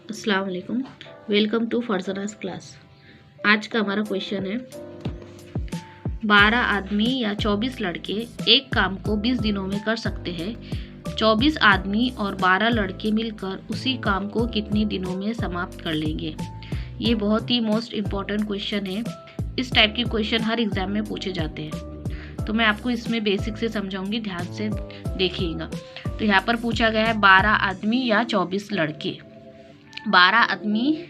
अस्सलाम वालेकुम, welcome to फरजनास class. आज का हमारा क्वेश्चन है 12 आदमी या 24 लड़के एक काम को 20 दिनों में कर सकते हैं। 24 आदमी और 12 लड़के मिलकर उसी काम को कितने दिनों में समाप्त कर लेंगे। ये बहुत ही मोस्ट इम्पॉर्टेंट क्वेश्चन है। इस टाइप के क्वेश्चन हर एग्ज़ाम में पूछे जाते हैं, तो मैं आपको इसमें बेसिक से समझाऊंगी, ध्यान से देखिएगा। तो यहाँ पर पूछा गया है 12 आदमी या 24 लड़के। 12 आदमी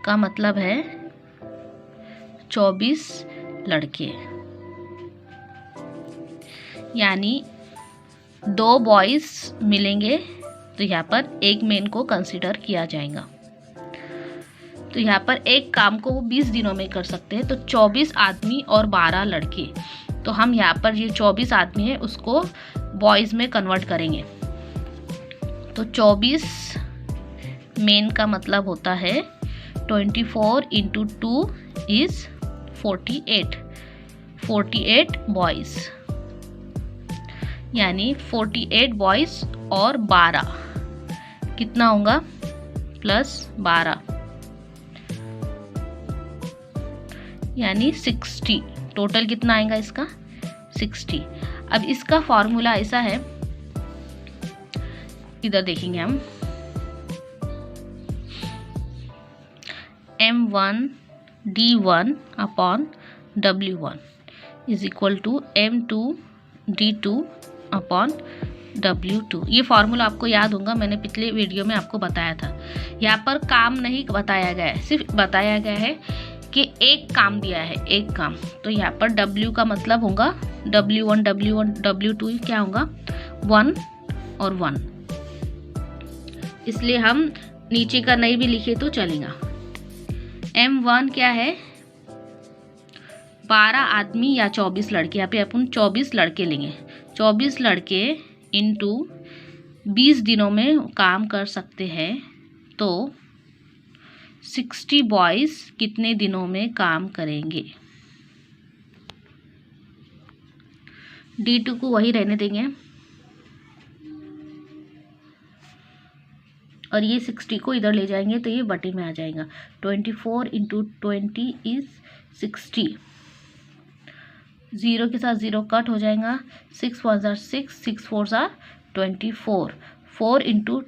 का मतलब है 24 लड़के, यानी 2 बॉयज़ मिलेंगे, तो यहाँ पर एक मेन को कंसीडर किया जाएगा। तो यहाँ पर एक काम को वो 20 दिनों में कर सकते हैं, तो 24 आदमी और 12 लड़के। तो हम यहाँ पर ये 24 आदमी है उसको बॉयज़ में कन्वर्ट करेंगे। तो 24 मेन का मतलब होता है 24 इंटू 2 इज 48 बॉयज़, यानी 48 बॉयज़ और 12 कितना होगा प्लस 12 यानी 60। टोटल कितना आएगा इसका 60। अब इसका फॉर्मूला ऐसा है, इधर देखेंगे हम M1 D1 upon W1 is equal to M2 D2 upon W2। ये फार्मूला आपको याद होगा, मैंने पिछले वीडियो में आपको बताया था। यहाँ पर काम नहीं बताया गया है, सिर्फ बताया गया है कि एक काम दिया है, एक काम। तो यहाँ पर W का मतलब होगा W1 W2 क्या होगा 1 और 1, इसलिए हम नीचे का नहीं भी लिखे तो चलेगा। M1 क्या है 12 आदमी या 24 लड़के, यहाँ पे अपन 24 लड़के लेंगे। 24 लड़के इंटू 20 दिनों में काम कर सकते हैं, तो 60 बॉयज़ कितने दिनों में काम करेंगे। D2 को वही रहने देंगे और ये 60 को इधर ले जाएंगे तो ये बटे में आ जाएगा। 24 इंटू 20 इज 60। 0 के साथ 0 कट हो जाएगा। 6 1 ज़ा 6, 6 4 ज़ा 24। 4 इंटू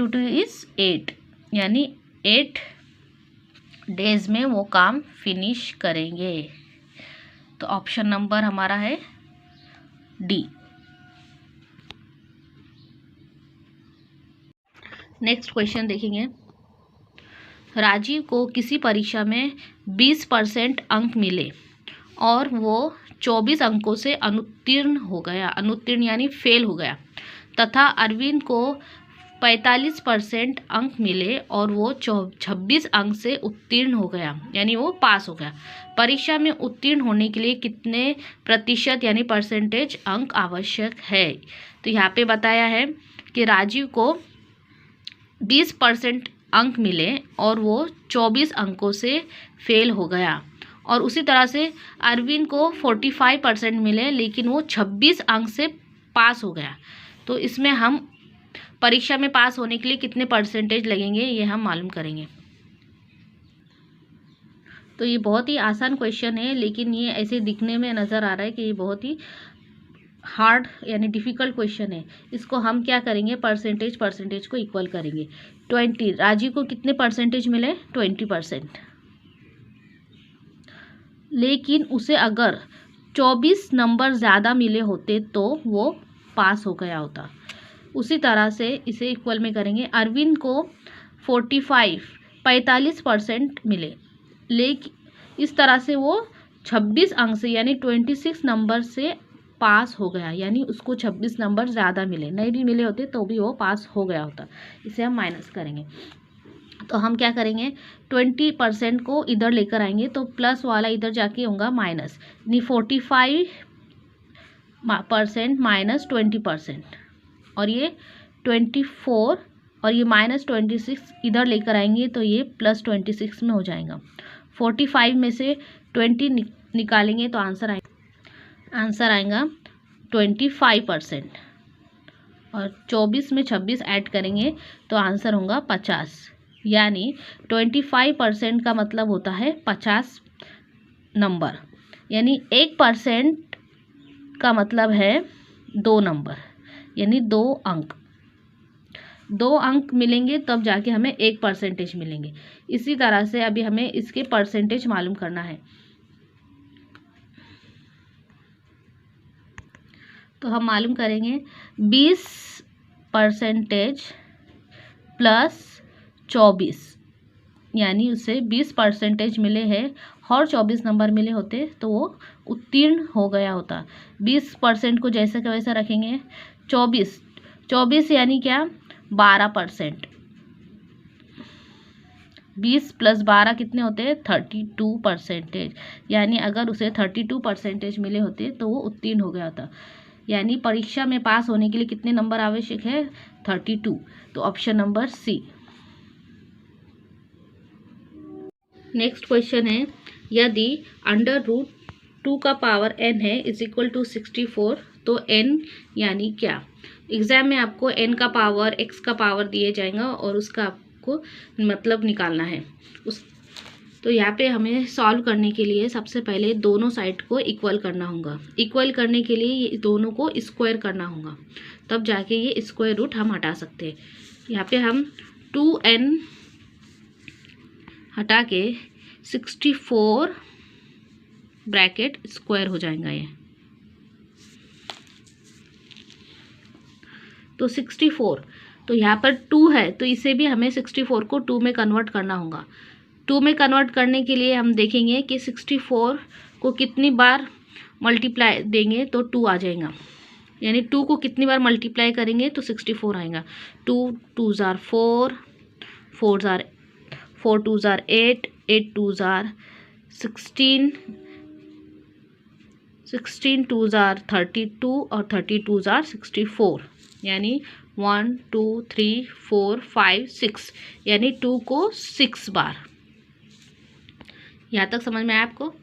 2 इज 8, यानी 8 डेज में वो काम फिनिश करेंगे। तो ऑप्शन नंबर हमारा है डी। नेक्स्ट क्वेश्चन देखेंगे। राजीव को किसी परीक्षा में 20% अंक मिले और वो 24 अंकों से अनुत्तीर्ण हो गया, अनुत्तीर्ण यानी फेल हो गया, तथा अरविंद को 45% अंक मिले और वो 26 अंक से उत्तीर्ण हो गया, यानी वो पास हो गया। परीक्षा में उत्तीर्ण होने के लिए कितने प्रतिशत यानी परसेंटेज अंक आवश्यक है। तो यहाँ पे बताया है कि राजीव को 20% अंक मिले और वो 24 अंकों से फेल हो गया, और उसी तरह से अरविंद को 45% मिले लेकिन वो 26 अंक से पास हो गया। तो इसमें हम परीक्षा में पास होने के लिए कितने परसेंटेज लगेंगे ये हम मालूम करेंगे। तो ये बहुत ही आसान क्वेश्चन है, लेकिन ये ऐसे दिखने में नज़र आ रहा है कि ये बहुत ही हार्ड यानी डिफ़िकल्ट क्वेश्चन है। इसको हम क्या करेंगे, परसेंटेज को इक्वल करेंगे। 20 राजीव को कितने परसेंटेज मिले 20%, लेकिन उसे अगर 24 नंबर ज़्यादा मिले होते तो वो पास हो गया होता। उसी तरह से इसे इक्वल में करेंगे। अरविंद को 45% मिले, लेकिन इस तरह से वो 26 अंक से यानी 26 नंबर से पास हो गया, यानी उसको 26 नंबर ज़्यादा मिले, नहीं भी मिले होते तो भी वो पास हो गया होता। इसे हम माइनस करेंगे। तो हम क्या करेंगे 20% को इधर लेकर आएंगे, तो प्लस वाला इधर जाके होगा माइनस, यानी 45% माइनस 20%, और ये 24 और ये माइनस 26 इधर लेकर आएंगे तो ये प्लस 26 में हो जाएगा। 45 में से 20 निकालेंगे तो आंसर आएगा 25%, और 24 में 26 ऐड करेंगे तो आंसर होगा 50। यानी 25% का मतलब होता है 50 नंबर। यानी 1% का मतलब है 2 नंबर, यानी 2 अंक। 2 अंक मिलेंगे तब जाके हमें 1% मिलेंगे। इसी तरह से अभी हमें इसके परसेंटेज मालूम करना है। तो हम मालूम करेंगे 20% प्लस 24, यानी उसे 20% मिले हैं और 24 नंबर मिले होते तो वो उत्तीर्ण हो गया होता। 20% को जैसे का वैसा रखेंगे। 24 यानी क्या, 12%। 20 प्लस 12 कितने होते हैं, 32%। यानी अगर उसे 32% मिले होते तो वो उत्तीर्ण हो गया होता। यानी परीक्षा में पास होने के लिए कितने नंबर आवश्यक है, 32। तो option number C. Next question है, यदि √2 का पावर n है इज इक्वल टू 64, तो n यानी क्या। एग्जाम में आपको n का पावर, x का पावर दिए जाएगा और उसका आपको मतलब निकालना है। तो यहाँ पे हमें सॉल्व करने के लिए सबसे पहले दोनों साइड को इक्वल करना होगा। इक्वल करने के लिए ये दोनों को स्क्वायर करना होगा, तब जाके ये स्क्वायर रूट हम हटा सकते हैं। यहाँ पे हम 2n हटा के 64 ब्रैकेट स्क्वायर हो जाएगा ये। तो 64, तो यहाँ पर 2 है तो इसे भी हमें 64 को 2 में कन्वर्ट करना होगा। 2 में कन्वर्ट करने के लिए हम देखेंगे कि 64 को कितनी बार मल्टीप्लाई देंगे तो 2 आ जाएगा। यानी 2 को कितनी बार मल्टीप्लाई करेंगे तो 64 आएगा। 2 2s are 4, 4 2s are 8, 8 2s are 16, 16 2s are 32 और 32s are 64। यानी 1 2 3 4 5 6, यानी 2 को 6 बार। यहाँ तक समझ में आया आपको।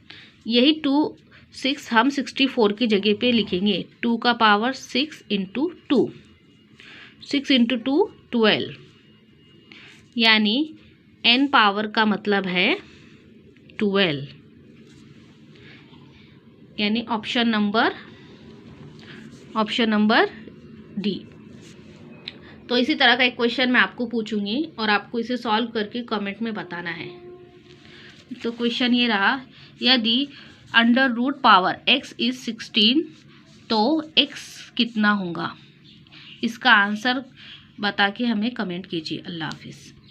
यही 2 6 हम 64 की जगह पे लिखेंगे। 2 का पावर 6 इंटू 2, 6 इंटू 2 12, यानी n पावर का मतलब है 12, यानी ऑप्शन नंबर डी। तो इसी तरह का एक क्वेश्चन मैं आपको पूछूंगी और आपको इसे सॉल्व करके कमेंट में बताना है। तो क्वेश्चन ये रहा, यदि √, पावर x इज 16 तो x कितना होगा। इसका आंसर बता के हमें कमेंट कीजिए। अल्लाह हाफिज़।